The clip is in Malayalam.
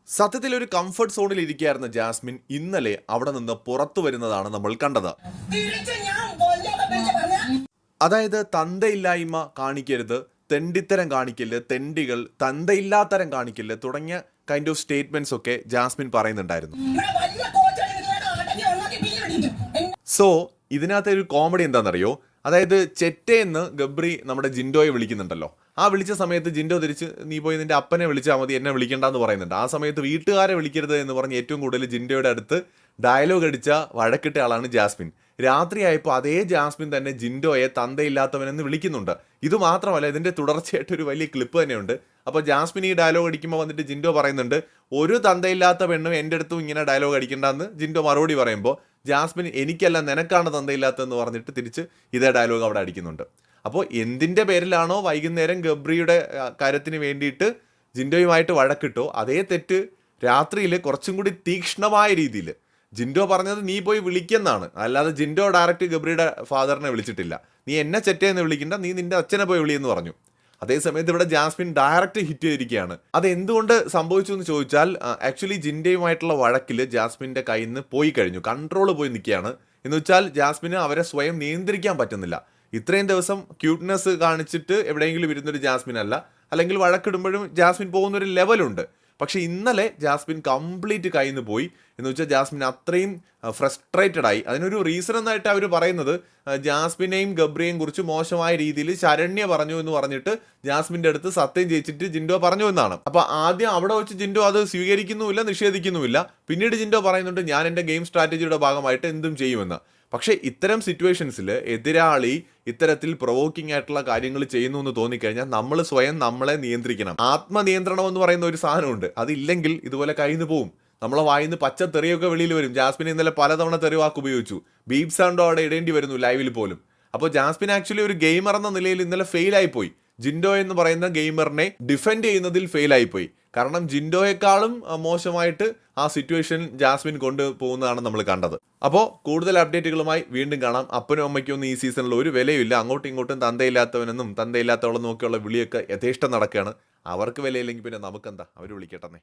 സത്യത്തിൽ ഒരു കംഫർട്ട് സോണിൽ ഇരിക്കുകയായിരുന്ന ജാസ്മിൻ ഇന്നലെ അവിടെ നിന്ന് പുറത്തു വരുന്നതാണ് നമ്മൾ കണ്ടത്. അതായത് തന്തയില്ലായ്മ കാണിക്കരുത്, തെണ്ടിത്തരം കാണിക്കല്, തെണ്ടികൾ, തന്തയില്ലാത്തരം കാണിക്കല് തുടങ്ങിയ കൈൻഡ് ഓഫ് സ്റ്റേറ്റ്മെന്റ്സ് ഒക്കെ ജാസ്മിൻ പറയുന്നുണ്ടായിരുന്നു. സോ ഇതിനകത്തെ ഒരു കോമഡി എന്താണെന്നറിയോ? അതായത് ചെറ്റേന്ന് ഗബ്രി നമ്മുടെ ജിൻഡോയെ വിളിക്കുന്നുണ്ടല്ലോ. ആ വിളിച്ച സമയത്ത് ജിൻഡോ തിരിച്ച് നീ പോയി നിന്റെ അപ്പനെ വിളിച്ചാൽ മതി, എന്നെ വിളിക്കണ്ടെന്ന് പറയുന്നുണ്ട്. ആ സമയത്ത് വീട്ടുകാരെ വിളിക്കരുത് എന്ന് പറഞ്ഞ് ഏറ്റവും കൂടുതൽ ജിൻഡോയുടെ അടുത്ത് ഡയലോഗ് അടിച്ച വഴക്കിട്ട ആളാണ് ജാസ്മിൻ. രാത്രിയായപ്പോൾ അതേ ജാസ്മിൻ തന്നെ ജിൻഡോയെ തന്തയില്ലാത്തവനെന്ന് വിളിക്കുന്നുണ്ട്. ഇത് മാത്രമല്ല, ഇതിന്റെ തുടർച്ചയായിട്ട് ഒരു വലിയ ക്ലിപ്പ് തന്നെയുണ്ട്. അപ്പോൾ ജാസ്മിൻ ഈ ഡയലോഗ് അടിക്കുമ്പോൾ വന്നിട്ട് ജിൻഡോ പറയുന്നുണ്ട്, ഒരു തന്തയില്ലാത്ത പെണ്ണും എൻ്റെ അടുത്തും ഇങ്ങനെ ഡയലോഗ് അടിക്കണ്ടെന്ന് ജിൻഡോ മറുപടി പറയുമ്പോൾ ജാസ്മിൻ എനിക്കല്ല നിനക്കാണ് തന്തയില്ലാത്തതെന്ന് പറഞ്ഞിട്ട് തിരിച്ച് ഇതേ ഡയലോഗ് അവിടെ അടിക്കുന്നുണ്ട്. അപ്പോൾ എന്തിൻ്റെ പേരിലാണോ വൈകുന്നേരം ഗബ്രിയുടെ കാര്യത്തിന് വേണ്ടിയിട്ട് ജിൻഡോയുമായിട്ട് വഴക്കിട്ടോ അതേ തെറ്റ് രാത്രിയിൽ കുറച്ചും കൂടി തീക്ഷ്ണമായ രീതിയിൽ ജിൻഡോ പറഞ്ഞത് നീ പോയി വിളിക്കെന്നാണ്. അല്ലാതെ ജിൻഡോ ഡയറക്റ്റ് ഗബ്രിയുടെ ഫാദറിനെ വിളിച്ചിട്ടില്ല. നീ എന്നെ ചെറ്റയെന്ന് വിളിക്കണ്ട, നീ നിന്റെ അച്ഛനെ പോയി വിളിയെന്ന് പറഞ്ഞു. അതേസമയത്ത് ഇവിടെ ജാസ്മിൻ ഡയറക്റ്റ് ഹിറ്റ് ചെയ്തിരിക്കുകയാണ്. അത് എന്തുകൊണ്ട് സംഭവിച്ചു എന്ന് ചോദിച്ചാൽ ആക്ച്വലി ജിൻഡയുമായിട്ടുള്ള വഴക്കിൽ ജാസ്മിൻ്റെ കയ്യിൽ നിന്ന് പോയി കഴിഞ്ഞു, കൺട്രോൾ പോയി നിൽക്കുകയാണ്. എന്ന് വെച്ചാൽ ജാസ്മിന് അവരെ സ്വയം നിയന്ത്രിക്കാൻ പറ്റുന്നില്ല. ഇത്രയും ദിവസം ക്യൂട്ട്നെസ് കാണിച്ചിട്ട് എവിടെയെങ്കിലും ഇരുന്നൊരു ജാസ്മിൻ അല്ല, അല്ലെങ്കിൽ വഴക്കിടുമ്പോഴും ജാസ്മിൻ പോകുന്നൊരു ലെവലുണ്ട്. പക്ഷെ ഇന്നലെ ജാസ്മിൻ കംപ്ലീറ്റ് കയ്യിൽ നിന്ന് പോയി. എന്ന് വെച്ചാൽ ജാസ്മിൻ അത്രയും ഫ്രസ്ട്രേറ്റഡ് ആയി. അതിനൊരു റീസൺ എന്നായിട്ട് അവർ പറയുന്നത് ജാസ്മിനെയും ഗബ്രിയെയും കുറിച്ച് മോശമായ രീതിയിൽ ശരണ്യ പറഞ്ഞു എന്ന് പറഞ്ഞിട്ട് ജാസ്മിൻ്റെ അടുത്ത് സത്യം ചെയ്യിച്ചിട്ട് ജിൻഡോ പറഞ്ഞു എന്നാണ്. അപ്പോൾ ആദ്യം അവിടെ വെച്ച് ജിൻഡോ അത് സ്വീകരിക്കുന്നുമില്ല, നിഷേധിക്കുന്നുമില്ല. പിന്നീട് ജിൻഡോ പറയുന്നുണ്ട് ഞാൻ എൻ്റെ ഗെയിം സ്ട്രാറ്റജിയുടെ ഭാഗമായിട്ട് എന്തും ചെയ്യുമെന്ന്. പക്ഷേ ഇത്തരം സിറ്റുവേഷൻസിൽ എതിരാളി ഇത്തരത്തിൽ പ്രൊവോക്കിംഗ് ആയിട്ടുള്ള കാര്യങ്ങൾ ചെയ്യുന്നു എന്ന് തോന്നിക്കഴിഞ്ഞാൽ നമ്മൾ സ്വയം നമ്മളെ നിയന്ത്രിക്കണം. ആത്മനിയന്ത്രണം എന്ന് പറയുന്ന ഒരു സാധനമുണ്ട്. അതില്ലെങ്കിൽ ഇതുപോലെ കയ്യിന്ന് പോവും. നമ്മളെ വായിന്ന് പച്ച തെറിയൊക്കെ വെളിയിൽ വരും. ജാസ്മിൻ ഇന്നലെ പലതവണ തെറിവാക്ക് ഉപയോഗിച്ചു. ബീപ് സൗണ്ടോ അവിടെ ഇടേണ്ടി വരുന്നു ലൈവിൽ പോലും. അപ്പോൾ ജാസ്മിൻ ആക്ച്വലി ഒരു ഗെയിമർ എന്ന നിലയിൽ ഇന്നലെ ഫെയിലായിപ്പോയി. ജിൻഡോ എന്ന് പറയുന്ന ഗെയിമറിനെ ഡിഫെൻഡ് ചെയ്യുന്നതിൽ ഫെയിലായിപ്പോയി. കാരണം ജിൻഡോയെക്കാളും മോശമായിട്ട് ആ സിറ്റുവേഷൻ ജാസ്മിൻ കൊണ്ടുപോകുന്നതാണ് നമ്മൾ കണ്ടത്. അപ്പോൾ കൂടുതൽ അപ്ഡേറ്റുകളുമായി വീണ്ടും കാണാം. അപ്പനും അമ്മയ്ക്കൊന്നും ഈ സീസണിൽ ഒരു വിലയില്ല. അങ്ങോട്ടും ഇങ്ങോട്ടും തന്തയില്ലാത്തവനെന്നും തന്തയില്ലാത്തവളെന്നും ഒക്കെയുള്ള വിളിയൊക്കെ യഥേഷ്ടം നടക്കുകയാണ്. അവർക്ക് വിലയില്ലെങ്കിൽ പിന്നെ നമുക്കെന്താ, അവർ വിളിക്കട്ടെ.